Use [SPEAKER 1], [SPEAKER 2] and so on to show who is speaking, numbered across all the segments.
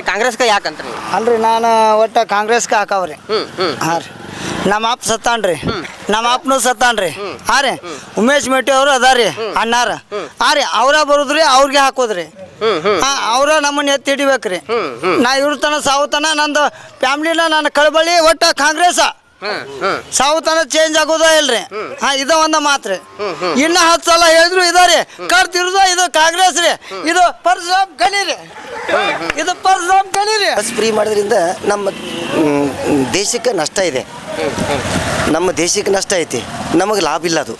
[SPEAKER 1] ಕಾಂಗ್ರೆಸ್ಗೆ ಯಾಕಂತ
[SPEAKER 2] ಅಲ್ರಿ ನಾನು ಒಟ್ಟು ಕಾಂಗ್ರೆಸ್ಗೆ ಹಾಕವ್ರಿ. ಹಾಂ ರೀ, ನಮ್ಮ ಅಪ್ಪ ಸತ್ತಾನ್ರಿ, ನಮ್ಮ ಅಪ್ಪನೂ ಸತ್ತಾನ್ರಿ. ಹಾಂ ರೀ, ಉಮೇಶ್ ಮೇಟಿ ಅವರು ಅದಾರಿ ಅಣ್ಣಾರ. ಹಾಂ ರೀ, ಅವರ ಬರುದ್ರಿ, ಅವ್ರಿಗೆ ಹಾಕೋದ್ರಿ. ಹಾಂ, ಅವರ ನಮ್ಮನ್ನ ಎತ್ತಿ ಹಿಡಿಬೇಕ್ರಿ. ನಾ ಇವ್ರ ತನ ಸಾವುತನ ನಂದು ಫ್ಯಾಮ್ಲಿನ ನನ್ನ ಕಳಬಳ್ಳಿ ಒಟ್ಟು ಕಾಂಗ್ರೆಸ್ ಸಾವುತನ ಚೇಂಜ್ ಆಗೋದ ಇಲ್ರಿ. ಹಾ, ಇದ ಒಂದು ಮಾತ್ರಿ. ಇನ್ನ 10 ಸಲ ಹೇಳಿದ್ರು ಇದಾರಿ, ಕರ್ತಿರುದ ಇದು ಕಾಂಗ್ರೆಸ್ ರೀ. ಇದು ಪರಶುರಾಮ್ ಕಲೀರಿ, ಇದು ಪರಶುರಾಮ್ ಕಲೀರಿ.
[SPEAKER 3] ಬಸ್ ಫ್ರೀ ಮಾಡೋದ್ರಿಂದ ನಮ್ಮ ದೇಶಕ್ಕೆ ನಷ್ಟ ಇದೆ. ನಮ್ಮ ದೇಶಕ್ಕೆ ನಷ್ಟ ಐತಿ, ನಮಗೆ ಲಾಭ ಇಲ್ಲ ಅದು.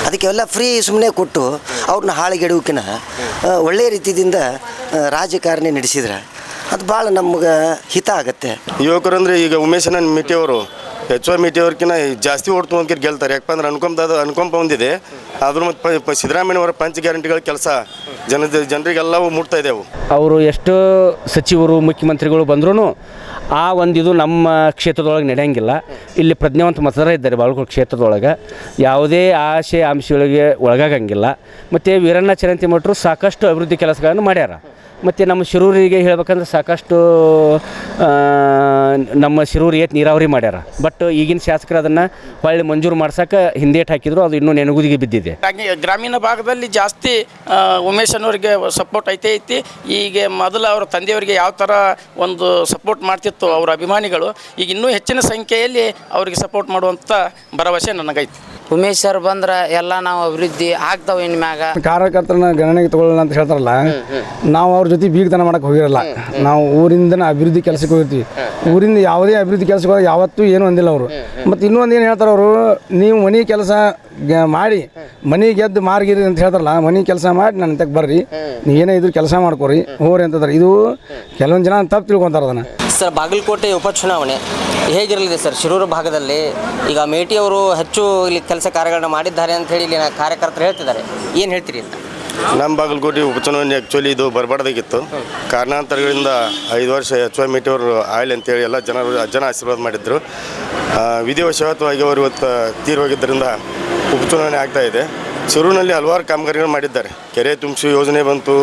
[SPEAKER 3] ಅದಕ್ಕೆ ಎಲ್ಲ ಫ್ರೀ ಸುಮ್ಮನೆ ಕೊಟ್ಟು ಅವ್ರನ್ನ ಹಾಳಿಗೆಡುವಕಿನ ಒಳ್ಳೆಯ ರೀತಿಯಿಂದ ರಾಜಕಾರಣ ನಡೆಸಿದ್ರೆ ಅದು ಭಾಳ ನಮ್ಗೆ ಹಿತ ಆಗತ್ತೆ.
[SPEAKER 4] ಯುವಕರಂದ್ರೆ ಈಗ ಉಮೇಶನ ಮಿಟಿಯವರು ಎಚ್ ಮಿಟಿಯವ್ರಕಿನ್ನ ಜಾಸ್ತಿ ಓಟ್ ತೊಗೊಂಡ್ಕಿರ್ ಗೆಲ್ತಾರೆ. ಯಾಕಪ್ಪ ಅಂದ್ರೆ ಅನುಕಂಪ ಹೊಂದಿದೆ. ಅದ್ರ ಮತ್ತು ಸಿದ್ದರಾಮಯ್ಯವರ ಪಂಚ ಗ್ಯಾರಂಟಿಗಳ ಕೆಲಸ ಜನರಿಗೆಲ್ಲವೂ ಮುಟ್ತಾ ಇದ್ದೆವು.
[SPEAKER 5] ಅವರು ಎಷ್ಟು ಸಚಿವರು ಮುಖ್ಯಮಂತ್ರಿಗಳು ಬಂದ್ರೂ ಆ ಇದು ನಮ್ಮ ಕ್ಷೇತ್ರದೊಳಗೆ ನಡೆಯಂಗಿಲ್ಲ. ಇಲ್ಲಿ ಪ್ರಜ್ಞಾವಂತ ಮತದಾರ ಇದ್ದಾರೆ ಬಾಳ್ಕೋಟ್ ಕ್ಷೇತ್ರದೊಳಗೆ, ಯಾವುದೇ ಆಸೆ ಆಂಶಗಳಿಗೆ ಒಳಗಾಗಂಗಿಲ್ಲ. ಮತ್ತು ವೀರಣ್ಣ ಚರಂತಿ ಮಠರು ಸಾಕಷ್ಟು ಅಭಿವೃದ್ಧಿ ಕೆಲಸಗಳನ್ನು ಮಾಡ್ಯಾರ. ಮತ್ತು ನಮ್ಮ ಶಿರೂರಿಗೆ ಹೇಳ್ಬೇಕಂದ್ರೆ ಸಾಕಷ್ಟು ನಮ್ಮ ಶಿರೂರು ಏಟ್ ನೀರಾವರಿ ಮಾಡ್ಯಾರ. ಬಟ್ ಈಗಿನ ಶಾಸಕರು ಅದನ್ನು ಹೊಳ್ಳಿ ಮಂಜೂರು ಮಾಡ್ಸೋಕೆ ಹಿಂದೇಟು ಹಾಕಿದ್ರು, ಅದು ಇನ್ನೂ ನೆನಗುದಿಗೆ ಬಿದ್ದಿದೆ.
[SPEAKER 6] ಗ್ರಾಮೀಣ ಭಾಗದಲ್ಲಿ ಜಾಸ್ತಿ ಉಮೇಶ್ ಅನ್ನೋರಿಗೆ ಸಪೋರ್ಟ್ ಐತಿ. ಈಗ ಮೊದಲು ಅವರ ತಂದೆಯವರಿಗೆ ಯಾವ ಥರ ಒಂದು ಸಪೋರ್ಟ್ ಮಾಡ್ತಿತ್ತು ಅವರ ಅಭಿಮಾನಿಗಳು, ಈಗ ಇನ್ನೂ ಹೆಚ್ಚಿನ ಸಂಖ್ಯೆಯಲ್ಲಿ ಅವರಿಗೆ ಸಪೋರ್ಟ್ ಮಾಡುವಂಥ ಭರವಸೆ ನನಗೈತಿ.
[SPEAKER 7] ಉಮೇಶ್ ಸರ್ ಬಂದ್ರೆ ಎಲ್ಲ ನಾವು ಅಭಿವೃದ್ಧಿ ಆಗ್ತಾವೆ. ಇನ್ನು ಮ್ಯಾಗ
[SPEAKER 8] ಕಾರ್ಯಕರ್ತರನ್ನ ಗಣನೆಗೆ ತಗೊಳ್ಳೋಣ ಅಂತ ಹೇಳ್ತಾರಲ್ಲ, ನಾವು ಅವ್ರ ಜೊತೆ ಬೀಗತನ ಮಾಡೋಕ್ಕೆ ಹೋಗಿರಲ್ಲ. ನಾವು ಊರಿಂದನೇ ಅಭಿವೃದ್ಧಿ ಕೆಲಸಕ್ಕೆ ಹೋಗಿರ್ತೀವಿ. ಊರಿಂದ ಯಾವುದೇ ಅಭಿವೃದ್ಧಿ ಕೆಲಸಕ್ಕೆ ಹೋದಾಗ ಯಾವತ್ತೂ ಏನೂ ಅಂದಿಲ್ಲ ಅವರು. ಮತ್ತು ಇನ್ನೊಂದು ಏನು ಹೇಳ್ತಾರೆ ಅವರು, ನೀವು ಮನೆ ಕೆಲಸ ಮಾಡಿ ಮನೆ ಗೆದ್ದು ಮಾರ್ಗಿರಿ ಅಂತ ಹೇಳ್ತಾರಲ್ಲ, ಮನೆ ಕೆಲಸ ಮಾಡಿ ನನ್ನ ತಕ್ಕ ಬರ್ರಿ, ನೀವು ಏನೇ ಇದ್ರು ಕೆಲಸ ಮಾಡ್ಕೊರಿ ಹೋಗ್ರಿ ಅಂತಂದ್ರೆ. ಇದು ಕೆಲವೊಂದು ಜನ ತಪ್ಪು ತಿಳ್ಕೊತಾರೆ ಅದನ್ನು.
[SPEAKER 1] ಸರ್, ಬಾಗಲಕೋಟೆ ಉಪಚುನಾವಣೆ ಹೇಗಿರಲಿದೆ ಸರ್ ಶಿರೂರು ಭಾಗದಲ್ಲಿ? ಈಗ ಮೇಟಿಯವರು ಹೆಚ್ಚು ಇಲ್ಲಿ ಕೆಲಸ ಕಾರ್ಯಗಳನ್ನ ಮಾಡಿದ್ದಾರೆ ಅಂತ ಹೇಳಿ ಇಲ್ಲಿನ ಕಾರ್ಯಕರ್ತರು ಹೇಳ್ತಿದ್ದಾರೆ, ಏನು ಹೇಳ್ತೀರಿ ಅಂತ?
[SPEAKER 4] ನಮ್ಮ ಬಾಗಲಕೋಟೆ ಉಪಚುನಾವಣೆ ಆ್ಯಕ್ಚುಲಿ ಇದು ಬರಬಾರ್ದಾಗಿತ್ತು. ಕಾರಣಾಂತರಗಳಿಂದ 5 ವರ್ಷ ಎಚ್ ಮಿಟಿಯವರು ಆಯ್ಲ್ ಅಂತೇಳಿ ಎಲ್ಲ ಜನ ಆಶೀರ್ವಾದ ಮಾಡಿದ್ರು. ವಿಧಿವಶಾತವಾಗಿ ಅವರು ಇವತ್ತು ತೀರ್ ಹೋಗಿದ್ದರಿಂದ ಉಪಚುನಾವಣೆ ಆಗ್ತಾಯಿದೆ. ಶಿರೂರಿನಲ್ಲಿ ಹಲವಾರು ಕಾಮಗಾರಿಗಳು ಮಾಡಿದ್ದಾರೆ. ಕೆರೆ ತುಂಬಿಸಿ ಯೋಜನೆ ಬಂತು,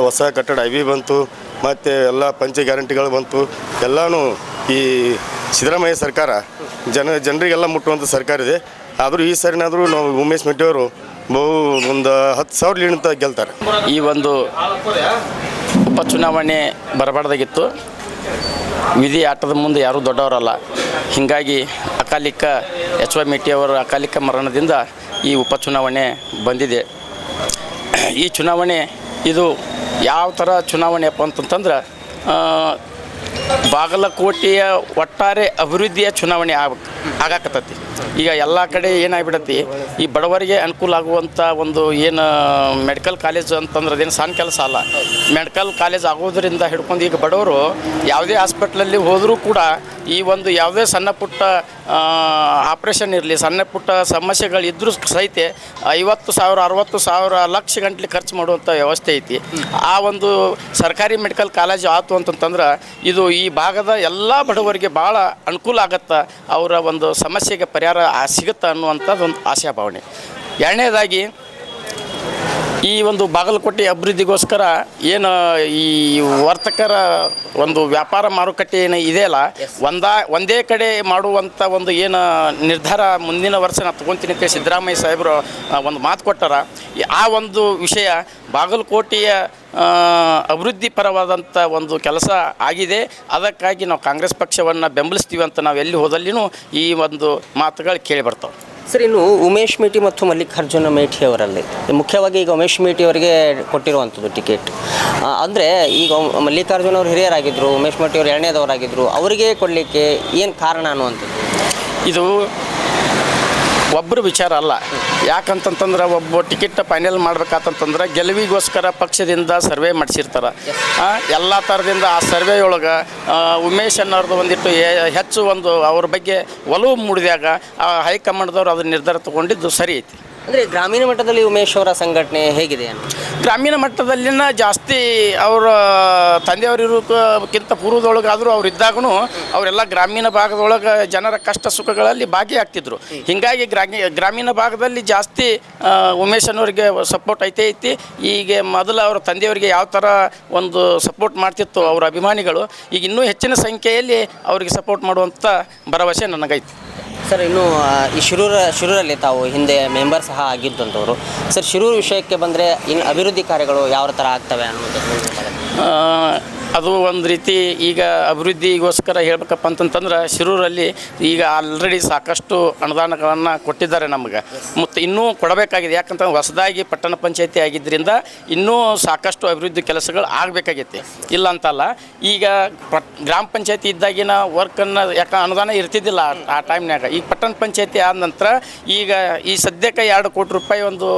[SPEAKER 4] ಹೊಸ ಕಟ್ಟಡ ಐವಿ ಬಂತು, ಮತ್ತು ಎಲ್ಲ ಪಂಚ ಗ್ಯಾರಂಟಿಗಳು ಬಂತು. ಎಲ್ಲನೂ ಈ ಸಿದ್ದರಾಮಯ್ಯ ಸರ್ಕಾರ ಜನರಿಗೆಲ್ಲ ಮುಟ್ಟುವಂಥ ಸರ್ಕಾರ ಇದೆ. ಆದರೂ ಈ ಸರಿನಾದರೂ ನಾವು ಉಮೇಶ್ ಮಿಟಿಯವರು ಒಂದು 10,000 ಲೀಡ್ ಗೆಲ್ತಾರೆ.
[SPEAKER 6] ಈ ಒಂದು ಉಪಚುನಾವಣೆ ಬರಬಾರ್ದಾಗಿತ್ತು. ವಿಧಿ ಆಟದ ಮುಂದೆ ಯಾರೂ ದೊಡ್ಡವರಲ್ಲ. ಹೀಗಾಗಿ ಅಕಾಲಿಕ ಎಚ್ ಮಿಟಿಯವರ ಅಕಾಲಿಕ ಮರಣದಿಂದ ಈ ಉಪಚುನಾವಣೆ ಬಂದಿದೆ. ಈ ಚುನಾವಣೆ ಇದು ಯಾವ ಥರ ಚುನಾವಣೆಯಪ್ಪ ಅಂತಂತಂದ್ರೆ, ಬಾಗಲಕೋಟೆಯ ಒಟ್ಟಾರೆ ಅಭಿವೃದ್ಧಿಯ ಚುನಾವಣೆ ಆಗಾಕತ್ತೈತಿ. ಈಗ ಎಲ್ಲ ಕಡೆ ಏನಾಗ್ಬಿಡತ್ತಿ, ಈ ಬಡವರಿಗೆ ಅನುಕೂಲ ಆಗುವಂಥ ಒಂದು ಏನು ಮೆಡಿಕಲ್ ಕಾಲೇಜ್ ಅಂತಂದ್ರೆ ಅದೇನು ಸಣ್ಣ ಕೆಲಸ ಅಲ್ಲ. ಮೆಡಿಕಲ್ ಕಾಲೇಜ್ ಆಗೋದ್ರಿಂದ ಹಿಡ್ಕೊಂಡು ಈಗ ಬಡವರು ಯಾವುದೇ ಹಾಸ್ಪಿಟ್ಲಲ್ಲಿ ಹೋದರೂ ಕೂಡ ಈ ಒಂದು ಯಾವುದೇ ಸಣ್ಣ ಪುಟ್ಟ ಆಪ್ರೇಷನ್ ಇರಲಿ, ಸಣ್ಣ ಪುಟ್ಟ ಸಮಸ್ಯೆಗಳಿದ್ದರೂ ಸಹಿತ 50,000 60,000 ಲಕ್ಷ ಗಂಟಲೆ ಖರ್ಚು ಮಾಡುವಂಥ ವ್ಯವಸ್ಥೆ ಐತಿ. ಆ ಒಂದು ಸರ್ಕಾರಿ ಮೆಡಿಕಲ್ ಕಾಲೇಜ್ ಆಯ್ತು ಅಂತಂತಂದ್ರೆ ಇದು ಈ ಭಾಗದ ಎಲ್ಲ ಬಡವರಿಗೆ ಭಾಳ ಅನುಕೂಲ ಆಗತ್ತೆ, ಅವರ ಒಂದು ಸಮಸ್ಯೆಗೆ ಪರಿಹಾರ ಸಿಗುತ್ತೆ ಅನ್ನುವಂಥದ್ದು ಒಂದು ಆಶಾಭಾವನೆ. ಎರಡನೇದಾಗಿ ಈ ಒಂದು ಬಾಗಲಕೋಟೆ ಅಭಿವೃದ್ಧಿಗೋಸ್ಕರ ಏನು ಈ ವರ್ತಕರ ಒಂದು ವ್ಯಾಪಾರ ಮಾರುಕಟ್ಟೆ ಏನು ಇದೆಯಲ್ಲ, ಒಂದೇ ಕಡೆ ಮಾಡುವಂಥ ಒಂದು ಏನು ನಿರ್ಧಾರ ಮುಂದಿನ ವರ್ಷ ನಾನು ತೊಗೊತೀನಿ ಅಂತ ಸಿದ್ದರಾಮಯ್ಯ ಸಾಹೇಬರು ಒಂದು ಮಾತು ಕೊಟ್ಟಾರ. ಆ ಒಂದು ವಿಷಯ ಬಾಗಲಕೋಟೆಯ ಅಭಿವೃದ್ಧಿ ಪರವಾದಂಥ ಒಂದು ಕೆಲಸ ಆಗಿದೆ. ಅದಕ್ಕಾಗಿ ನಾವು ಕಾಂಗ್ರೆಸ್ ಪಕ್ಷವನ್ನು ಬೆಂಬಲಿಸ್ತೀವಿ ಅಂತ ನಾವು ಎಲ್ಲಿ ಹೋದಲ್ಲಿನೂ ಈ ಒಂದು ಮಾತುಗಳು ಕೇಳಿ ಬರ್ತಾವೆ.
[SPEAKER 1] ಸರ್, ಇನ್ನು ಉಮೇಶ್ ಮೇಟಿ ಮತ್ತು ಮಲ್ಲಿಕಾರ್ಜುನ ಮೇಟಿ ಅವರಲ್ಲಿ ಮುಖ್ಯವಾಗಿ ಈಗ ಉಮೇಶ್ ಮೇಟಿ ಅವರಿಗೆ ಕೊಟ್ಟಿರುವಂಥದ್ದು ಟಿಕೆಟ್. ಅಂದರೆ ಈಗ ಮಲ್ಲಿಕಾರ್ಜುನ ಅವರು ಹಿರಿಯರಾಗಿದ್ದರು, ಉಮೇಶ್ ಮೇಟಿ ಅವರು 2ನೇದವರಾಗಿದ್ದರು, ಅವರಿಗೆ ಕೊಡಲಿಕ್ಕೆ ಏನು ಕಾರಣ ಅನ್ನುವಂಥದ್ದು? ಇದು ಒಬ್ಬರು ವಿಚಾರ ಅಲ್ಲ. ಯಾಕಂತಂತಂದ್ರೆ ಒಬ್ಬ ಟಿಕೆಟ್ ಫೈನಲ್ ಮಾಡ್ಬೇಕಂತಂದ್ರೆ ಗೆಲುವಿಗೋಸ್ಕರ ಪಕ್ಷದಿಂದ ಸರ್ವೆ ಮಾಡಿಸಿರ್ತಾರೆ. ಎಲ್ಲ ಥರದಿಂದ ಆ ಸರ್ವೆ ಒಳಗೆ ಉಮೇಶ್ ಅನ್ನೋರ್ದು ಒಂದಿಟ್ಟು ಹೆಚ್ಚು ಒಂದು ಅವ್ರ ಬಗ್ಗೆ ಒಲವು ಮೂಡಿದಾಗ ಹೈಕಮಾಂಡ್ದವ್ರು ಅದನ್ನ ನಿರ್ಧಾರ ತೊಗೊಂಡಿದ್ದು ಸರಿ ಐತಿ. ಅಂದರೆ ಗ್ರಾಮೀಣ ಮಟ್ಟದಲ್ಲಿ ಉಮೇಶ್ ಅವರ ಸಂಘಟನೆ ಹೇಗಿದೆ
[SPEAKER 6] ಗ್ರಾಮೀಣ ಮಟ್ಟದಲ್ಲಿನ ಜಾಸ್ತಿ ಅವರ ತಂದೆಯವರಿರೋಕ್ಕಿಂತ ಪೂರ್ವದೊಳಗಾದರೂ ಅವ್ರು ಇದ್ದಾಗೂ ಅವರೆಲ್ಲ ಗ್ರಾಮೀಣ ಭಾಗದೊಳಗೆ ಜನರ ಕಷ್ಟ ಸುಖಗಳಲ್ಲಿ ಭಾಗಿಯಾಗ್ತಿದ್ರು. ಹೀಗಾಗಿ ಗ್ರಾಮೀಣ ಭಾಗದಲ್ಲಿ ಜಾಸ್ತಿ ಉಮೇಶ್ ಅನ್ನೋರಿಗೆ ಸಪೋರ್ಟ್ ಐತಿ. ಈಗ ಮೊದಲು ಅವರ ತಂದೆಯವರಿಗೆ ಯಾವ ಥರ ಒಂದು ಸಪೋರ್ಟ್ ಮಾಡ್ತಿತ್ತು ಅವರ ಅಭಿಮಾನಿಗಳು, ಈಗ ಇನ್ನೂ ಹೆಚ್ಚಿನ ಸಂಖ್ಯೆಯಲ್ಲಿ ಅವರಿಗೆ ಸಪೋರ್ಟ್ ಮಾಡುವಂಥ ಭರವಸೆ ನನಗೈತಿ.
[SPEAKER 1] ಸರ್, ಇನ್ನು ಈ ಶಿರೂರಲ್ಲಿ ತಾವು ಹಿಂದೆ ಮೆಂಬರ್ ಸಹ ಆಗಿದ್ದಂಥವ್ರು. ಸರ್, ಶಿರೂರು ವಿಷಯಕ್ಕೆ ಬಂದರೆ ಇನ್ನು ಅಭಿವೃದ್ಧಿ ಕಾರ್ಯಗಳು ಯಾವ ಥರ ಆಗ್ತವೆ ಅನ್ನೋದು
[SPEAKER 6] ಅದು ಒಂದು ರೀತಿ ಈಗ ಅಭಿವೃದ್ಧಿಗೋಸ್ಕರ ಹೇಳ್ಬೇಕಪ್ಪ ಅಂತಂತಂದ್ರೆ ಶಿರೂರಲ್ಲಿ ಈಗ ಆಲ್ರೆಡಿ ಸಾಕಷ್ಟು ಅನುದಾನಗಳನ್ನು ಕೊಟ್ಟಿದ್ದಾರೆ ನಮಗೆ, ಮತ್ತು ಇನ್ನೂ ಕೊಡಬೇಕಾಗಿದೆ. ಯಾಕಂತಂದ್ರೆ ಹೊಸದಾಗಿ ಪಟ್ಟಣ ಪಂಚಾಯತಿ ಆಗಿದ್ದರಿಂದ ಇನ್ನೂ ಸಾಕಷ್ಟು ಅಭಿವೃದ್ಧಿ ಕೆಲಸಗಳು ಆಗಬೇಕಾಗೈತಿ, ಇಲ್ಲ ಅಂತಲ್ಲ. ಈಗ ಗ್ರಾಮ ಪಂಚಾಯತಿ ಇದ್ದಾಗಿನ ವರ್ಕನ್ನು ಯಾಕೆ ಅನುದಾನ ಇರ್ತಿದ್ದಿಲ್ಲ ಆ ಟೈಮ್ನಾಗ. ಈಗ ಪಟ್ಟಣ ಪಂಚಾಯತಿ ಆದ ನಂತರ ಈಗ ಈ ಸದ್ಯಕ್ಕೆ 2 ಕೋಟಿ ರೂಪಾಯಿ ಒಂದು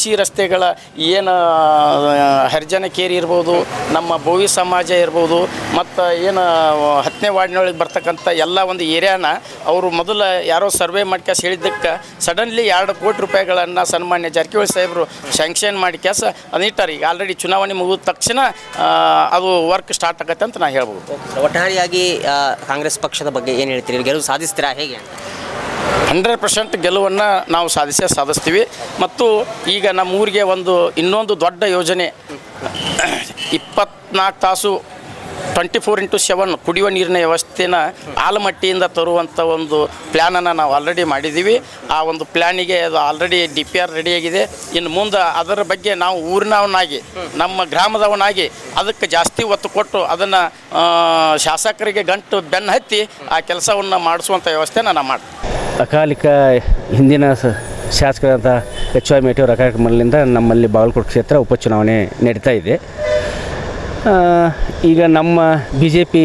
[SPEAKER 6] ಸಿ ರಸ್ತೆಗಳ ಏನು ಹರಿಜನ ಕೇರಿ ಇರ್ಬೋದು, ನಮ್ಮ ಬೋವಿ ಸಮಾಜ ಇರ್ಬೋದು, ಮತ್ತು ಏನು 10ನೇ ವಾರ್ಡ್ನೊಳಗೆ ಬರ್ತಕ್ಕಂಥ ಎಲ್ಲ ಒಂದು ಏರಿಯಾನ ಅವರು ಮೊದಲು ಯಾರೋ ಸರ್ವೆ ಮಾಡ್ಕ್ಯಾಸ್ ಹೇಳಿದ್ದಕ್ಕೆ ಸಡನ್ಲಿ 2 ಕೋಟಿ ರೂಪಾಯಿಗಳನ್ನು ಸನ್ಮಾನ್ಯ ಜಾರಕಿಹೊಳಿ ಸಾಹೇಬರು ಸ್ಯಾಂಕ್ಷನ್ ಮಾಡಿ ಕ್ಯಾಸ ಅದನ್ನಿಟ್ಟಾರೆ. ಈಗ ಆಲ್ರೆಡಿ ಚುನಾವಣೆ ಮುಗಿದ ತಕ್ಷಣ ಅದು ವರ್ಕ್ ಸ್ಟಾರ್ಟ್ ಆಗತ್ತೆ ಅಂತ ನಾನು ಹೇಳ್ಬೋದು.
[SPEAKER 1] ಒಟ್ಟಾರೆಯಾಗಿ ಕಾಂಗ್ರೆಸ್ ಪಕ್ಷದ ಬಗ್ಗೆ ಏನು ಹೇಳ್ತೀರಿ? ಗೆಲುವು ಸಾಧಿಸ್ತೀರಾ ಹೇಗೆ?
[SPEAKER 6] 100% ಗೆಲುವನ್ನು ನಾವು ಸಾಧಿಸ್ತೀವಿ. ಮತ್ತು ಈಗ ನಮ್ಮ ಊರಿಗೆ ಇನ್ನೊಂದು ದೊಡ್ಡ ಯೋಜನೆ 24 ತಾಸು 24x7 ಕುಡಿಯುವ ನೀರಿನ ವ್ಯವಸ್ಥೆನ ಆಲಮಟ್ಟಿಯಿಂದ ತರುವಂಥ ಒಂದು ಪ್ಲ್ಯಾನನ್ನು ನಾವು ಆಲ್ರೆಡಿ ಮಾಡಿದ್ದೀವಿ. ಆ ಒಂದು ಪ್ಲ್ಯಾನಿಗೆ ಅದು ಆಲ್ರೆಡಿ DPR ರೆಡಿಯಾಗಿದೆ. ಇನ್ನು ಮುಂದೆ ಅದರ ಬಗ್ಗೆ ನಾವು ಊರಿನವನಾಗಿ, ನಮ್ಮ ಗ್ರಾಮದವನಾಗಿ ಅದಕ್ಕೆ ಜಾಸ್ತಿ ಒತ್ತು ಕೊಟ್ಟು ಅದನ್ನು ಶಾಸಕರಿಗೆ ಗಂಟು ಬೆನ್ನು ಹತ್ತಿ ಆ ಕೆಲಸವನ್ನು ಮಾಡಿಸುವಂಥ ವ್ಯವಸ್ಥೆನ ನಾವು ಮಾಡ್ತೀವಿ.
[SPEAKER 5] ಅಕಾಲಿಕ ಹಿಂದಿನ ಶಾಸಕರಾದ HY ಮೇಟಿ ಅವರ ಅಕಾಲಿಕ ಮರಲಿಂದ ನಮ್ಮಲ್ಲಿ ಬಾಗಲಕೋಟೆ ಕ್ಷೇತ್ರ ಉಪಚುನಾವಣೆ ನಡೀತಾ ಇದೆ. ಈಗ ನಮ್ಮ BJP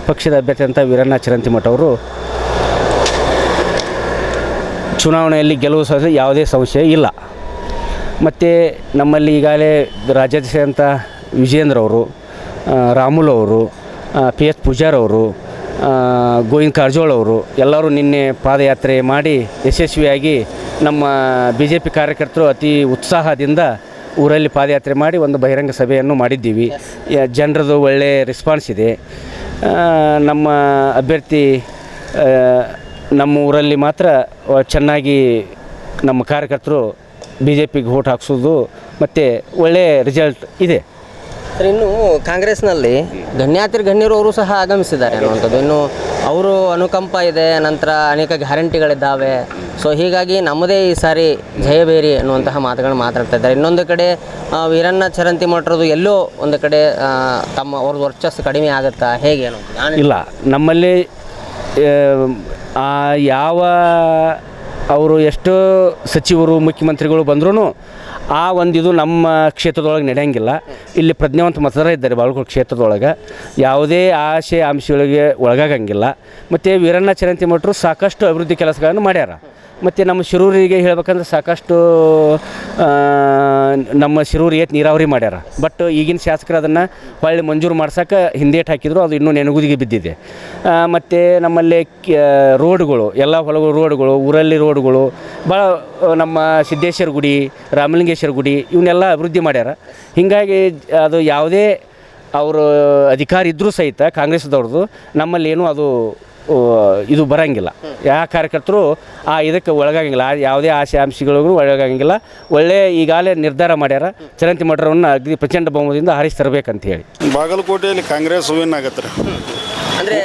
[SPEAKER 5] ಪಕ್ಷದ ಅಭ್ಯರ್ಥಿ ಅಂತ ವೀರಣ್ಣ ಚರಂತಿಮಠ ಅವರು ಚುನಾವಣೆಯಲ್ಲಿ ಗೆಲುವು ಸಾಧಿಸ ಯಾವುದೇ ಸಂಶಯ ಇಲ್ಲ. ಮತ್ತು ನಮ್ಮಲ್ಲಿ ಈಗಾಗಲೇ ರಾಜ್ಯಾಧ್ಯಕ್ಷ ವಿಜೇಂದ್ರ ಅವರು, ರಾಮುಲು ಅವರು, PS ಪೂಜಾರ್ ಅವರು, ಗೋವಿಂದ ಕಾರಜೋಳ ಅವರು ಎಲ್ಲರೂ ನಿನ್ನೆ ಪಾದಯಾತ್ರೆ ಮಾಡಿ ಯಶಸ್ವಿಯಾಗಿ ನಮ್ಮ BJP ಕಾರ್ಯಕರ್ತರು ಅತಿ ಉತ್ಸಾಹದಿಂದ ಊರಲ್ಲಿ ಪಾದಯಾತ್ರೆ ಮಾಡಿ ಒಂದು ಬಹಿರಂಗ ಸಭೆಯನ್ನು ಮಾಡಿದ್ದೀವಿ. ಜನರದು ಒಳ್ಳೆಯ ರೆಸ್ಪಾನ್ಸ್ ಇದೆ. ನಮ್ಮ ಅಭ್ಯರ್ಥಿ ನಮ್ಮ ಊರಲ್ಲಿ ಮಾತ್ರ ಚೆನ್ನಾಗಿ ನಮ್ಮ ಕಾರ್ಯಕರ್ತರು BJPಗೆ ವೋಟ್ ಹಾಕ್ಸೋದು ಮತ್ತು ಒಳ್ಳೆಯ ರಿಸಲ್ಟ್ ಇದೆ.
[SPEAKER 1] ಸರ್, ಇನ್ನು ಕಾಂಗ್ರೆಸ್ನಲ್ಲಿ ಗಣ್ಯರು ಅವರು ಸಹ ಆಗಮಿಸಿದ್ದಾರೆ ಅನ್ನುವಂಥದ್ದು. ಇನ್ನು ಅವರು ಅನುಕಂಪ ಇದೆ, ನಂತರ ಅನೇಕ ಗ್ಯಾರಂಟಿಗಳಿದ್ದಾವೆ. ಸೊ ಹೀಗಾಗಿ ನಮ್ಮದೇ ಈ ಸಾರಿ ಜಯಬೇರಿ ಅನ್ನುವಂತಹ ಮಾತುಗಳನ್ನು ಮಾತಾಡ್ತಾ ಇದ್ದಾರೆ. ಇನ್ನೊಂದು ಕಡೆ ವೀರಣ್ಣ ಚರಂತಿಮಠರದು ಎಲ್ಲೋ ಒಂದು ಕಡೆ ಅವ್ರದ್ದು ವರ್ಚಸ್ಸು ಕಡಿಮೆ ಆಗುತ್ತಾ ಹೇಗೆ ಅನ್ನೋದು?
[SPEAKER 5] ಇಲ್ಲ, ನಮ್ಮಲ್ಲಿ ಯಾವ ಅವರು ಎಷ್ಟೋ ಸಚಿವರು ಮುಖ್ಯಮಂತ್ರಿಗಳು ಬಂದ್ರೂ ಆ ಇದು ನಮ್ಮ ಕ್ಷೇತ್ರದೊಳಗೆ ನಡೆಯಂಗಿಲ್ಲ. ಇಲ್ಲಿ ಪ್ರಜ್ಞಾವಂತ ಮತದಾರ ಇದ್ದಾರೆ ಬಾಗಲಕೋಟೆ ಕ್ಷೇತ್ರದೊಳಗೆ, ಯಾವುದೇ ಆಸೆ ಆಮಿಷಗಳಿಗೆ ಒಳಗಾಗಂಗಿಲ್ಲ. ಮತ್ತು ವೀರಣ್ಣ ಚರಂತಿಮಠರು ಸಾಕಷ್ಟು ಅಭಿವೃದ್ಧಿ ಕೆಲಸಗಳನ್ನು ಮಾಡ್ಯಾರ. ಮತ್ತು ನಮ್ಮ ಶಿರೂರಿಗೆ ಹೇಳ್ಬೇಕಂದ್ರೆ ಸಾಕಷ್ಟು ನಮ್ಮ ಶಿರೂರು ನೀರಾವರಿ ಮಾಡ್ಯಾರ. ಬಟ್ ಈಗಿನ ಶಾಸಕರು ಅದನ್ನು ಹೊಳ್ಳಿ ಮಂಜೂರು ಮಾಡ್ಸೋಕೆ ಹಿಂದೇಟು ಹಾಕಿದ್ರು, ಅದು ಇನ್ನೂ ನೆನಗುದಿಗೆ ಬಿದ್ದಿದೆ. ಮತ್ತು ನಮ್ಮಲ್ಲಿ ರೋಡ್ಗಳು, ಎಲ್ಲ ಹೊಲಗಳು ರೋಡ್ಗಳು, ಊರಲ್ಲಿ ರೋಡ್ಗಳು ಭಾಳ, ನಮ್ಮ ಸಿದ್ದೇಶ್ವರ ಗುಡಿ, ರಾಮಲಿಂಗೇಶ್ವರ ಗುಡಿ ಇವನ್ನೆಲ್ಲ ಅಭಿವೃದ್ಧಿ ಮಾಡ್ಯಾರ. ಹೀಗಾಗಿ ಅದು ಯಾವುದೇ ಅವರು ಅಧಿಕಾರ ಇದ್ದರೂ ಸಹಿತ ಕಾಂಗ್ರೆಸ್ದವ್ರದ್ದು ನಮ್ಮಲ್ಲಿ ಏನೂ ಅದು ಇದು ಬರೋಂಗಿಲ್ಲ. ಯಾವ ಕಾರ್ಯಕರ್ತರು ಇದಕ್ಕೆ ಒಳಗಾಗಂಗಿಲ್ಲ, ಯಾವುದೇ ಆಸೆ ಆಂಶಿಗಳಿಗೂ ಒಳಗಾಗಂಗಿಲ್ಲ. ಒಳ್ಳೆ ಈಗಾಗಲೇ ನಿರ್ಧಾರ ಮಾಡ್ಯಾರ, ಚರಂತಿಮಠರವನ್ನು ಅಗದಿ ಪ್ರಚಂಡ ಬಹುಮತದಿಂದ ಆರಿಸಿ ತರಬೇಕಂತ ಹೇಳಿ.
[SPEAKER 9] ಬಾಗಲಕೋಟೆಯಲ್ಲಿ ಕಾಂಗ್ರೆಸ್ ವಿನ್ ಆಗತ್ತೆ ರೀ.
[SPEAKER 1] ಅಂದರೆ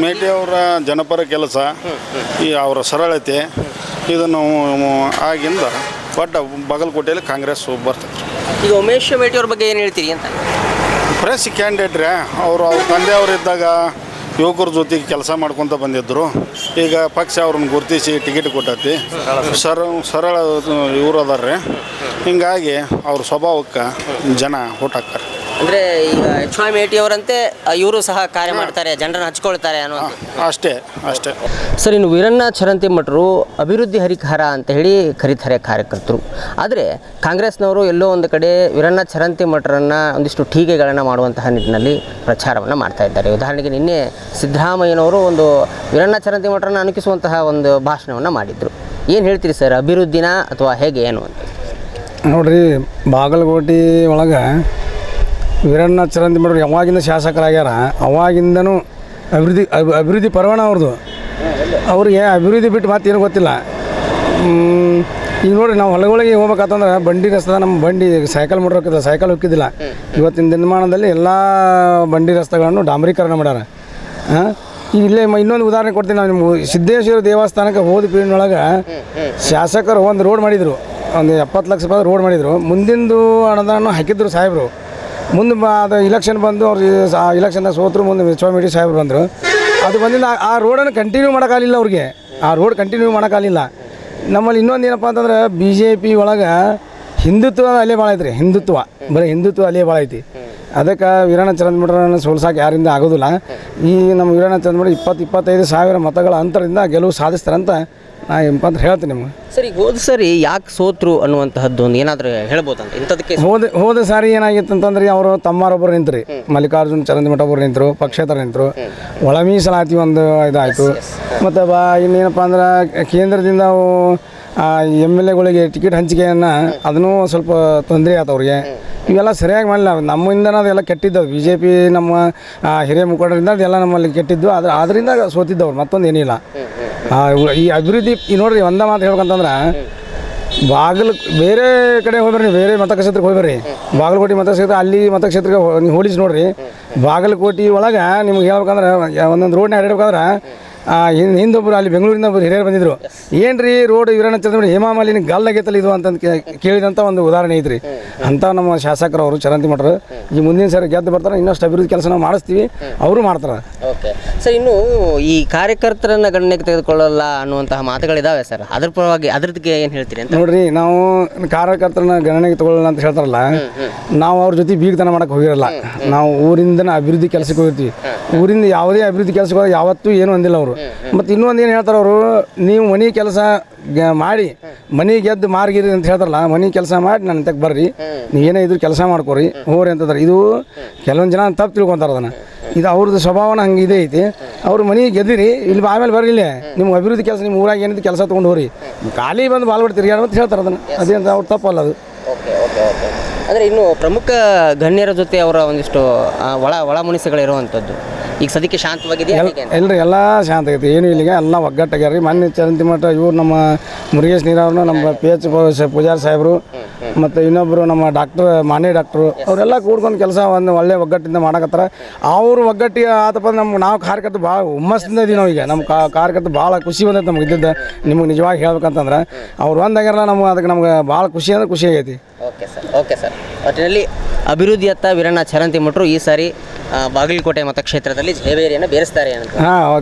[SPEAKER 9] ಮೇಟಿ ಅವರ ಜನಪರ ಕೆಲಸ, ಈ ಅವರ ಸರಳತೆ ಇದನ್ನು ಆಗಿಂದ ಬಟ್ ಬಾಗಲಕೋಟೆಯಲ್ಲಿ ಕಾಂಗ್ರೆಸ್ ಬರ್ತದೆ.
[SPEAKER 1] ಈಗ ಉಮೇಶ್ ಮೇಟಿ ಅವ್ರ ಬಗ್ಗೆ ಏನು ಹೇಳ್ತೀರಿ ಅಂತ?
[SPEAKER 9] ಫ್ರೆಶ್ ಕ್ಯಾಂಡಿಡೇಟ್ ರೀ ಅವರು. ಅವ್ರ ತಂದೆಯವರಿದ್ದಾಗ ಯುವಕರ ಜೊತೆಗೆ ಕೆಲಸ ಮಾಡ್ಕೊತ ಬಂದಿದ್ದರು. ಈಗ ಪಕ್ಷ ಅವ್ರನ್ನ ಗುರುತಿಸಿ ಟಿಕೆಟ್ ಕೊಟ್ಟೈತಿ. ಸರಳ ಇವ್ರು ಅದಾರ. ಹಿಂಗಾಗಿ ಅವ್ರ ಸ್ವಭಾವಕ್ಕೆ ಜನ ಓಟ್ ಹಾಕ್ತಾರೆ.
[SPEAKER 1] ಅಂದರೆ ಈಗ HY ಮೇಟಿ ಅವರಂತೆ ಇವರು ಸಹ ಕಾರ್ಯ ಮಾಡ್ತಾರೆ, ಜನರನ್ನು ಹಚ್ಕೊಳ್ತಾರೆ ಅನ್ನೋ
[SPEAKER 9] ಅಷ್ಟೇ.
[SPEAKER 1] ಸರ್, ಇನ್ನು ವೀರಣ್ಣ ಚರಂತಿಮಠರು ಅಭಿವೃದ್ಧಿ ಹರಿಕಾರ ಅಂತ ಹೇಳಿ ಕರೀತಾರೆ ಕಾರ್ಯಕರ್ತರು. ಆದರೆ ಕಾಂಗ್ರೆಸ್ನವರು ಎಲ್ಲೋ ಒಂದು ಕಡೆ ವೀರಣ್ಣ ಚರಂತಿಮಠರನ್ನು ಒಂದಿಷ್ಟು ಟೀಕೆಗಳನ್ನು ಮಾಡುವಂತಹ ನಿಟ್ಟಿನಲ್ಲಿ ಪ್ರಚಾರವನ್ನು ಮಾಡ್ತಾ ಇದ್ದಾರೆ. ಉದಾಹರಣೆಗೆ ನಿನ್ನೆ ಸಿದ್ದರಾಮಯ್ಯನವರು ಒಂದು ವೀರಣ್ಣ ಚರಂತಿಮಠರನ್ನು ಅಣಕಿಸುವಂತಹ ಒಂದು ಭಾಷಣವನ್ನು ಮಾಡಿದರು. ಏನು ಹೇಳ್ತೀರಿ ಸರ್, ಅಭಿವೃದ್ಧಿನ ಅಥವಾ ಹೇಗೆ ಏನು ಅಂತ?
[SPEAKER 8] ನೋಡ್ರಿ, ಬಾಗಲಕೋಟೆ ಒಳಗೆ ವೀರಣ್ಣ ಚರಂತಿಮಠರು ಯಾವಾಗಿಂದ ಶಾಸಕರಾಗ್ಯಾರ ಅವಾಗಿಂದನೂ ಅಭಿವೃದ್ಧಿ ಪರ್ವಣ ಅವ್ರದ್ದು. ಅವ್ರಿಗೆ ಅಭಿವೃದ್ಧಿ ಬಿಟ್ಟು ಮತ್ತೇನು ಗೊತ್ತಿಲ್ಲ. ಈಗ ನೋಡಿರಿ, ನಾವು ಹೊಲಗಳಿಗೆ ಹೋಗ್ಬೇಕಂತಂದ್ರೆ ಬಂಡಿ ರಸ್ತೆ, ನಮ್ಮ ಬಂಡಿ ಸೈಕಲ್ ಮೋಟ್ರ್ ಹೋಗ್ತಿದ್ದ, ಸೈಕಲ್ ಹೋಗ್ತಿದ್ದಿಲ್ಲ. ಇವತ್ತಿನ ದಿನಮಾನದಲ್ಲಿ ಎಲ್ಲ ಬಂಡಿ ರಸ್ತೆಗಳನ್ನು ಡಾಂಬರೀಕರಣ ಮಾಡ್ಯಾರ. ಈಗ ಇಲ್ಲೇ ಇನ್ನೊಂದು ಉದಾಹರಣೆ ಕೊಡ್ತೀನಿ. ನಾವು ನಿಮ್ಮ ಸಿದ್ದೇಶ್ವರ ದೇವಸ್ಥಾನಕ್ಕೆ ಹೋದ ಪೀರಿಯಡ್ನೊಳಗೆ ಶಾಸಕರು ಒಂದು ರೋಡ್ ಮಾಡಿದರು, ಒಂದು 70 ಲಕ್ಷ ರೂಪಾಯಿ ರೋಡ್ ಮಾಡಿದರು. ಮುಂದಿಂದು ಅನುದಾನ ಹಾಕಿದ್ರು ಸಾಹೇಬರು. ಮುಂದೆ ಅದು ಇಲೆಕ್ಷನ್ ಬಂದು ಅವ್ರು ಇಲೆಕ್ಷನ್ದಾಗ ಸೋತರು. ಮುಂದೆ ವಿಶ್ವಾಮಿಡಿ ಸಾಹೇಬರು ಬಂದರು. ಅದು ಬಂದಿಂದ ಆ ರೋಡನ್ನು ಕಂಟಿನ್ಯೂ ಮಾಡೋಕ್ಕಾಗಲಿಲ್ಲ ಅವ್ರಿಗೆ. ಆ ರೋಡ್ ಕಂಟಿನ್ಯೂ ಮಾಡೋಕ್ಕಾಗಲಿಲ್ಲ. ನಮ್ಮಲ್ಲಿ ಇನ್ನೊಂದು ಏನಪ್ಪ ಅಂತಂದ್ರೆ BJP ಒಳಗೆ ಹಿಂದುತ್ವ ಅಲ್ಲೇ ಭಾಳ ಐತ್ರಿ. ಬರೀ ಹಿಂದುತ್ವ ಅಲ್ಲೇ ಭಾಳ ಐತಿ. ಅದಕ್ಕೆ ವೀರಣ್ಣ ಚರಂತಿಮಠರನ್ನು ಸೋಲ್ಸೋಕೆ ಯಾರಿಂದ ಆಗೋದಿಲ್ಲ. ಈ ನಮ್ಮ ವೀರಣ್ಣ ಚರಂತಿಮಠ 20-25 ಸಾವಿರ ಮತಗಳ ಅಂತರದಿಂದ ಗೆಲುವು ಸಾಧಿಸ್ತಾರಂತ ನಾ ಅಂತ ಹೇಳ್ತೀನಿ ನಿಮ್ಗೆ.
[SPEAKER 1] ಸರ್, ಈಗ ಹೋದ ಸರಿ ಯಾಕೆ ಸೋತ್ರು ಅನ್ನುವಂತಹದ್ದು ಒಂದು ಏನಾದರೂ ಹೇಳ್ಬೋದಂತ ಇಂಥದಕ್ಕೆ?
[SPEAKER 8] ಹೋದ ಸಾರಿ ಏನಾಗಿತ್ತು ಅಂತಂದ್ರೆ ಅವರು ತಮ್ಮಾರೊಬ್ಬರು ನಿಂತ್ರಿ, ಮಲ್ಲಿಕಾರ್ಜುನ್ ಚರಂತಿಮಠ ಒಬ್ಬರು ನಿಂತರು, ಪಕ್ಷೇತರ ನಿಂತರು, ಒಳ ಮೀಸಲಾತಿ ಒಂದು ಇದಾಯಿತು. ಮತ್ತು ಇನ್ನೇನಪ್ಪ ಅಂದ್ರೆ ಕೇಂದ್ರದಿಂದ MLAಗಳಿಗೆ ಟಿಕೆಟ್ ಹಂಚಿಕೆಯನ್ನು ಅದನ್ನೂ ಸ್ವಲ್ಪ ತೊಂದರೆ ಆಯ್ತು ಅವ್ರಿಗೆ. ಇವೆಲ್ಲ ಸರಿಯಾಗಿ ಮಾಡಲಿಲ್ಲ. ನಮ್ಮಿಂದನೂ ಅದೆಲ್ಲ ಕೆಟ್ಟಿದ್ದವು. BJP ನಮ್ಮ ಹಿರಿಯ ಮುಖಂಡರಿಂದ ಅದೆಲ್ಲ ನಮ್ಮಲ್ಲಿ ಕೆಟ್ಟಿದ್ದು. ಅದರಿಂದ ಸೋತಿದ್ದವ್ರು, ಮತ್ತೊಂದು ಏನಿಲ್ಲ. ಈ ಅಭಿವೃದ್ಧಿ ಈ ನೋಡ್ರಿ, ಒಂದೇ ಮಾತು ಹೇಳ್ಬೇಕಂತಂದ್ರೆ ಬೇರೆ ಕಡೆ ಹೋಗ್ಬರ್ರಿ, ಬೇರೆ ಮತಕ್ಷೇತ್ರಕ್ಕೆ ಹೋಗ್ಬರ್ರಿ. ಬಾಗಲಕೋಟೆ ಮತಕ್ಷೇತ್ರ, ಅಲ್ಲಿ ಮತಕ್ಷೇತ್ರಕ್ಕೆ ನೀವು ಹೋಲಿಸಿ ನೋಡ್ರಿ. ಬಾಗಲಕೋಟೆ ಒಳಗೆ ನಿಮ್ಗೆ ಹೇಳ್ಬೇಕಂದ್ರೆ ಒಂದೊಂದು ರೋಡ್ನ ಅಡ್ಡಾಡ್ಬೇಕಂದ್ರೆ ಹಿಂದೊಬ್ಬರು ಅಲ್ಲಿ ಬೆಂಗಳೂರಿಂದ ಒಬ್ಬರು ಹಿರಿಯರು ಬಂದಿದ್ರು. ಏನು ರೀ ರೋಡ್ ವೀರಣ್ಣ ಚರಂತಿಮಠ ಹೇಮಾಮಾಲಿನಿ ಗಲ್ಲಾಗೈತಲ್ಲ ಇದು ಅಂತಂದು ಕೇಳಿದಂಥ ಒಂದು ಉದಾಹರಣೆ ಐತ್ರಿ. ಅಂಥ ನಮ್ಮ ಶಾಸಕರವರು ಚರಂತಿಮಠರು ಈ ಮುಂದಿನ ಸಾರಿ ಗೆದ್ದು ಬರ್ತಾರೆ. ಇನ್ನಷ್ಟು ಅಭಿವೃದ್ಧಿ ಕೆಲಸ ನಾವು ಮಾಡಿಸ್ತೀವಿ, ಅವರು ಮಾಡ್ತಾರೆ.
[SPEAKER 1] ಓಕೆ ಸರ್, ಇನ್ನು ಈ ಕಾರ್ಯಕರ್ತರನ್ನು ಗಣನೆಗೆ ತೆಗೆದುಕೊಳ್ಳಲ್ಲ ಅನ್ನುವಂತಹ ಮಾತುಗಳಿದ್ದಾವೆ ಸರ್. ಅದ್ರ ಪರವಾಗಿ ಅದ್ರದ್ದು ಏನು ಹೇಳ್ತೀರಿ ಅಂತ?
[SPEAKER 8] ನೋಡ್ರಿ, ನಾವು ಕಾರ್ಯಕರ್ತರನ್ನ ಗಣನೆಗೆ ತಗೊಳ್ಳಲ್ಲ ಅಂತ ಹೇಳ್ತಾರಲ್ಲ, ನಾವು ಅವ್ರ ಜೊತೆ ಬೀಗತನ ಮಾಡಕ್ಕೆ ಹೋಗಿರಲ್ಲ. ನಾವು ಊರಿಂದನೇ ಅಭಿವೃದ್ಧಿ ಕೆಲಸಕ್ಕೆ ಹೋಗಿರ್ತೀವಿ. ಊರಿಂದ ಯಾವುದೇ ಅಭಿವೃದ್ಧಿ ಕೆಲಸಕ್ಕೆ ಹೋದಾಗ ಯಾವತ್ತೂ ಏನು ಅಂದಿಲ್ಲ ಅವರು. ಮತ್ತು ಇನ್ನೊಂದು ಏನು ಹೇಳ್ತಾರೆ ಅವರು, ನೀವು ಮನೆ ಕೆಲಸ ಮಾಡಿ ಮನೆ ಗೆದ್ದು ಮಾರ್ಗಿರಿ ಅಂತ ಹೇಳ್ತಾರಲ್ಲ, ಮನೆ ಕೆಲಸ ಮಾಡಿ ನನ್ನ ತಕ್ಕ ಬರ್ರಿ, ನೀವೇನೇ ಇದ್ರು ಕೆಲಸ ಮಾಡ್ಕೊರಿ ಹೋರಿ ಅಂತಂದ್ರೆ. ಇದು ಕೆಲವೊಂದು ಜನ ತಪ್ಪು ತಿಳ್ಕೊತಾರೆ ಅದನ್ನು. ಇದು ಅವ್ರದ್ದು ಸ್ವಭಾವನ ಹಂಗೆ ಇದೇ ಐತಿ. ಅವ್ರು ಮನೆಗೆ ಗೆದ್ದಿರಿ, ಇಲ್ಲಿ ಆಮೇಲೆ ಬರ್ರಿ, ಇಲ್ಲಿ ನಿಮ್ಗೆ ಅಭಿವೃದ್ಧಿ ಕೆಲಸ ನಿಮ್ಮ ಊರಾಗ ಏನಿದ್ದು ಕೆಲಸ ತೊಗೊಂಡು ಹೋರಿ, ಖಾಲಿ ಬಂದು ಬಾಲ್ಬಿಟ್ಟು ತಿರ್ಗಾಡ ಅಂತ ಹೇಳ್ತಾರೆ ಅದನ್ನು. ಅದೇಂತ ಅವ್ರು ತಪ್ಪಲ್ಲ ಅದು.
[SPEAKER 1] ಅಂದರೆ ಇನ್ನು ಪ್ರಮುಖ ಗಣ್ಯರ ಜೊತೆ ಅವರ ಒಂದಿಷ್ಟು ಒಳ ಮುನಿಸುಗಳಿರುವಂಥದ್ದು ಈಗ ಸದ್ಯಕ್ಕೆ ಶಾಂತವಾಗಿದೆ.
[SPEAKER 8] ಎಲ್ರಿ ಎಲ್ಲ ಶಾಂತ ಆಗೈತಿ, ಏನೂ ಇಲ್ಲಿಗೆ ಎಲ್ಲ ಒಗ್ಗಟ್ಟಾಗ್ಯಾರ ರೀ. ಮೊನ್ನೆ ಚರಂತಿಮಠ ಇವ್ರು ನಮ್ಮ ಮುರುಗೇಶ್ ನೀರಾವ್ರನ್ನ, ನಮ್ಮ PH ಪೂಜಾರಿ ಸಾಹೇಬರು, ಮತ್ತು ಇನ್ನೊಬ್ಬರು ನಮ್ಮ ಮಾನ್ಯ ಡಾಕ್ಟ್ರು, ಅವರೆಲ್ಲ ಕೂಡ್ಕೊಂಡು ಕೆಲಸ ಒಂದು ಒಳ್ಳೆ ಒಗ್ಗಟ್ಟಿಂದ ಮಾಡಕತ್ತಾರ. ಅವರು ಒಗ್ಗಟ್ಟಿಗೆ ಆತಪ್ಪ ನಾವು ಕಾರ್ಯಕರ್ತರು ಭಾಳ ಹುಮ್ಮಸ್ಸಿಂದ ಇದೀವಿ. ನಾವು ಈಗ ನಮ್ಮ ಕಾರ್ಯಕರ್ತರು ಭಾಳ ಖುಷಿ ಬಂದೈತೆ ನಮ್ಗೆ ಇದ್ದಿದ್ದು. ನಿಮಗೆ ನಿಜವಾಗಿ ಹೇಳ್ಬೇಕಂತಂದ್ರೆ ಅವ್ರು ಒಂದಾಗ್ಯಾರಲ್ಲ, ಅದಕ್ಕೆ ನಮ್ಗೆ ಭಾಳ ಖುಷಿ ಅಂದ್ರೆ ಖುಷಿ ಆಗೈತಿ.
[SPEAKER 1] ಓಕೆ ಸರ್, ಒಟ್ಟಿನಲ್ಲಿ ಅಭಿವೃದ್ಧಿಯತ್ತ ವೀರಣ್ಣ ಚರಂತಿಮಠರು ಈ ಸಾರಿ ಬಾಗಲಕೋಟೆ ಮತಕ್ಷೇತ್ರದಲ್ಲಿ ಜಯಬೇರಿಯನ್ನು ಬೇರಿಸ್ತಾರೆ ಅಂತ?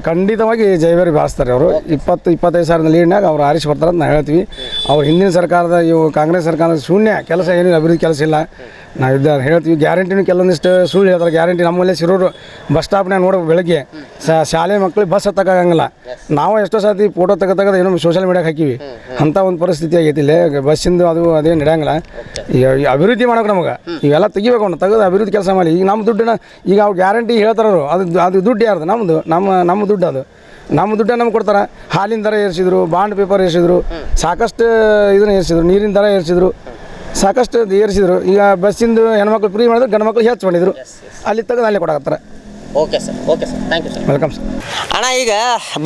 [SPEAKER 8] ಖಂಡಿತವಾಗಿ ಜಯಬೇರಿ ಬಾರಿಸ್ತಾರೆ ಅವರು. 20-25 ಸಾವಿರದ ಲೀಡ್ನಾಗ ಅವ್ರು ಆರಿಸಿ ಬರ್ತಾರೆ ಅಂತ ನಾವು ಹೇಳ್ತೀವಿ. ಅವ್ರು ಹಿಂದಿನ ಸರ್ಕಾರದ ಕಾಂಗ್ರೆಸ್ ಸರ್ಕಾರದ ಶೂನ್ಯ ಕೆಲಸ, ಏನು ಅಭಿವೃದ್ಧಿ ಕೆಲಸ ಇಲ್ಲ. ನಾವು ಹೇಳ್ತೀವಿ. ಗ್ಯಾರಂಟಿನೂ ಕೆಲವೊಂದಿಷ್ಟು ಸುಳ್ಳು ಹೇಳ್ತಾರೆ. ಗ್ಯಾರಂಟಿ ನಮ್ಮಲ್ಲೇ ಶಿರೂರು ಬಸ್ ಸ್ಟಾಪ್ನಾಗ ನೋಡ್ಬೇಕು, ಬೆಳಗ್ಗೆ ಶಾಲೆ ಮಕ್ಕಳಿಗೆ ಬಸ್ ಹತ್ತಕ್ಕಾಗಂಗಿಲ್ಲ. ನಾವು ಎಷ್ಟೋ ಸರ್ತಿ ಫೋಟೋ ತೆಗೆದು ಏನೋ ಸೋಷಿಯಲ್ ಮೀಡಿಯಾಗೆ ಹಾಕಿವಿ. ಅಂಥ ಒಂದು ಪರಿಸ್ಥಿತಿ ಆಗೈತಿ ಇಲ್ಲಿ. ಬಸ್ಸಿಂದು ಅದೇನು ನಡೆಯಂಗಿಲ್ಲ. ಈ ಅಭಿವೃದ್ಧಿ ಮಾಡೋಕೆ ನಮಗೆ ಇವೆಲ್ಲ ತೆಗಿಬೇಕು, ತೆಗೆದು ಅಭಿವೃದ್ಧಿ ಕೆಲಸ ಮಾಡಿ. ಈಗ ನಮ್ಮ ದುಡ್ಡನ್ನ ಈಗ ಅವ್ರು ಗ್ಯಾರಂಟಿ ಹೇಳ್ತಾರವರು, ಅದು ದುಡ್ಡು ಯಾರ್ದು? ನಮ್ಮದು, ನಮ್ಮ ದುಡ್ಡು ಅದು. ನಮ್ಮ ದುಡ್ಡನ್ನು ನಮ್ಗೆ ಕೊಡ್ತಾರೆ. ಹಾಲಿನ ದರ ಏರಿಸಿದ್ರು, ಬಾಂಡ್ ಪೇಪರ್ ಏರಿಸಿದ್ರು, ಸಾಕಷ್ಟು ಇದನ್ನು ಏರಿಸಿದ್ರು, ನೀರಿನ ದರ ಏರಿಸಿದ್ರು, ಸಾಕಷ್ಟು ಏರಿಸಿದ್ರು. ಈಗ ಬಸ್ಸಿಂದು ಹೆಣ್ಮಕ್ಳು ಫ್ರೀ ಮಾಡಿದ್ರು, ಗಂಡು ಮಕ್ಳು ಹೆಚ್ಚು ಮಾಡಿದ್ರು. ಅಲ್ಲಿ ತೆಗೆದು ಅಲ್ಲೇ ಕೊಡಕತ್ತಾರೆ.
[SPEAKER 1] Okay sir, thank you sir.
[SPEAKER 8] Welcome sir.
[SPEAKER 1] ಅಣ್ಣ, ಈಗ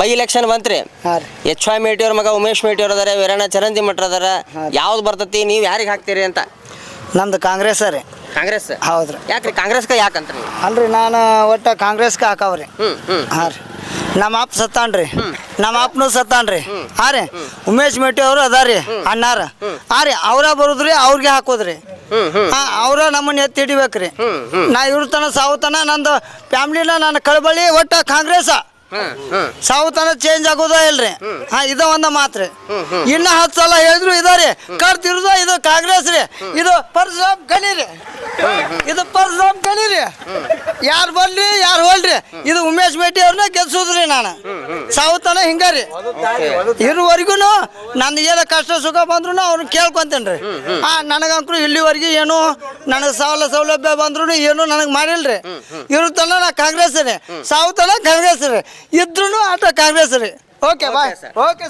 [SPEAKER 1] ಬೈ ಎಲೆಕ್ಷನ್ ಬಂತ್ರಿ. HY ಮೇಟಿ ಅವ್ರ ಮಗ ಉಮೇಶ್ ಮೇಟಿ ಅವ್ರು ಅದಾರೆ, ವೀರಣ್ಣ ಚರಂತಿಮಠ ಅದಾರ. ಯಾವ್ದು ಬರ್ತೈತಿ, ನೀವು ಯಾರಿಗೆ ಹಾಕ್ತೀರಿ ಅಂತ?
[SPEAKER 2] ನಮ್ದು ಕಾಂಗ್ರೆಸ್ ರೀ.
[SPEAKER 1] ಕಾಂಗ್ರೆಸ್?
[SPEAKER 2] ಹೌದ್ರಿ.
[SPEAKER 1] ಯಾಕ್ರಿ ಕಾಂಗ್ರೆಸ್ಗೆ ಯಾಕಂತ?
[SPEAKER 2] ಅಲ್ರಿ, ನಾನು ಒಟ್ಟು ಕಾಂಗ್ರೆಸ್ಗೆ ಹಾಕವ್ರಿ. ಹಾಂ ರೀ, ನಮ್ಮ ಅಪ್ಪ ಸತ್ತಾನ್ರಿ, ನಮ್ಮ ಅಪ್ಪನೂ ಸತ್ತಾನ್ರಿ. ಹಾಂ ರೀ, ಉಮೇಶ್ ಮೇಟಿ ಅವರು ಅದಾರಿ ಅಣ್ಣಾರ. ಹಾಂ ರೀ, ಅವರ ಬರುದ್ರಿ, ಅವ್ರಿಗೆ ಹಾಕೋದ್ರಿ. ಅವರ ನಮ್ಮನ್ನ ಎತ್ತಿ ಹಿಡಿಬೇಕ್ರಿ. ನಾ ಇವ್ರ ತನ ಸಾವುತನ ನಂದು ಫ್ಯಾಮ್ಲಿನ ನನ್ನ ಕಳಬಳ್ಳಿ ಒಟ್ಟು ಕಾಂಗ್ರೆಸ್ ಸಾವುತನ ಚೇಂಜ್ ಆಗೋದ ಇಲ್ರಿ. ಇದು ಒಂದು ಮಾತು ರೀ. ಇನ್ನು 10 ಸಲ ಹೇಳಿದ್ರು ಇದಾರಿ ಕರ್ತಿರುದ. ಇದು ಕಾಂಗ್ರೆಸ್ ರೀ, ಇದು ಪರಶುರಾಮ್ ಗಣಿ ರೀ, ಇದು ಪರಶುರಾಮ್ ಗಣಿ ರೀ. ಯಾರು ಬರ್ಲಿ ಯಾರು ಹೋಲ್ರಿ, ಇದು ಉಮೇಶ್ ಮೇಟಿ ಅವ್ರನ್ನ ಗೆಲ್ಸೋದ್ರಿ. ನಾನು ಸಾವುತನ ಹಿಂಗಾರಿ ಇರುವರೆಗೂ ನಂದು ಏನೋ ಕಷ್ಟ ಸುಖ ಬಂದ್ರು ಅವ್ರನ್ನ ಕೇಳ್ಕೊಂತೇನೆ ರೀ. ನನಗಂಕರು ಇಲ್ಲಿವರೆಗೆ ಏನು ನನಗೆ ಸೌಲಭ್ಯ ಬಂದ್ರು ಏನು ನನಗೆ ಮಾಡಿಲ್ರಿ. ಇವ್ರ ತನ ನಾ ಕಾಂಗ್ರೆಸ್ ರೀ, ಸಾವುತನ ಕಾಂಗ್ರೆಸ್ ರೀ, ಇದ್ರೂ ಆಟ ಕಾಂಗ್ರೆಸ್ ರೀ. Okay bye. ಓಕೆ.